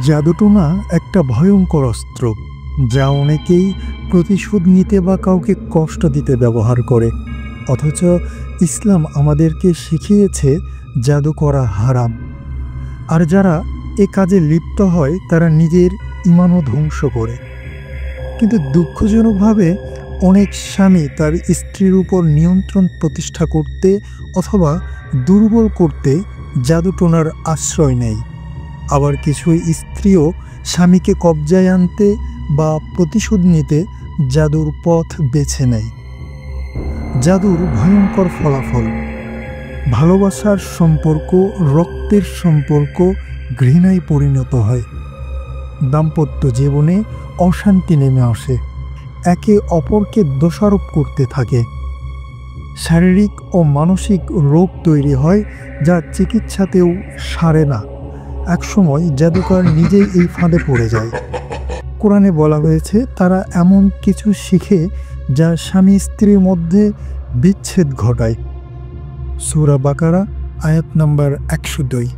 জাদুটোনা একটা ভয়ঙ্কর অস্ত্র, যা অনেকেই প্রতিশোধ নিতে বা কাউকে কষ্ট দিতে ব্যবহার করে। অথচ ইসলাম আমাদেরকে শিখিয়েছে জাদু করা হারাম। আর যারা এ কাজে লিপ্ত হয় তারা নিজের ঈমানও ধ্বংস করে। কিন্তু দুঃখজনকভাবে অনেক স্বামী তার স্ত্রীর উপর নিয়ন্ত্রণ প্রতিষ্ঠা করতে অথবা দুর্বল করতে জাদুটোনার আশ্রয় নেয়। আবার কিছু স্ত্রীও স্বামীকে কবজায় আনতে বা প্রতিশোধ নিতে জাদুর পথ বেছে নেয়। জাদুর ভয়ঙ্কর ফলাফল: ভালোবাসার সম্পর্ক, রক্তের সম্পর্ক ঘৃণায় পরিণত হয়। দাম্পত্য জীবনে অশান্তি নেমে আসে, একে অপরকে দোষারোপ করতে থাকে। শারীরিক ও মানসিক রোগ তৈরি হয়, যা চিকিৎসাতেও সারে না। একসময় জাদুকর নিজেই এই ফাঁদে পড়ে যায়। কোরআনে বলা হয়েছে তারা এমন কিছু শিখে যা স্বামী স্ত্রীর মধ্যে বিচ্ছেদ ঘটায়। সূরা বাকারা আয়াত নম্বর 102।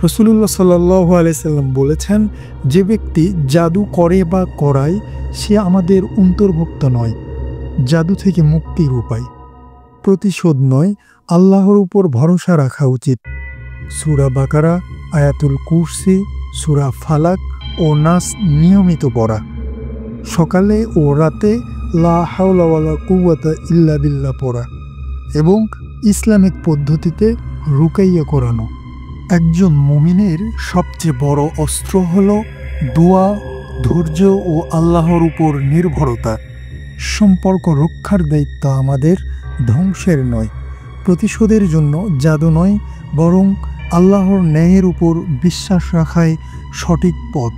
রাসূলুল্লাহ সাল্লাল্লাহু আলাইহি সাল্লাম বলেছেন, যে ব্যক্তি জাদু করে বা করায় সে আমাদের অন্তর্ভুক্ত নয়। জাদু থেকে মুক্তির উপায়: প্রতিশোধ নয়, আল্লাহর উপর ভরসা রাখা উচিত। সূরা বাকারা, আয়াতুল কুরসি, সূরা ফালাক ও নাস নিয়মিত পড়া। সকালে ও রাতে লা হাওলা ওয়ালা কুওয়াতা ইল্লা বিল্লাহ পড়া এবং ইসলামিক পদ্ধতিতে রুকাইয়া করানো। একজন মুমিনের সবচেয়ে বড় অস্ত্র হল দোয়া, ধৈর্য ও আল্লাহর উপর নির্ভরতা। সম্পর্ক রক্ষার দায়িত্ব আমাদের, ধ্বংসের নয়। প্রতিশোধের জন্য জাদু নয়, বরং আল্লাহর ন্যায়ের উপর বিশ্বাস রাখাই সঠিক পথ।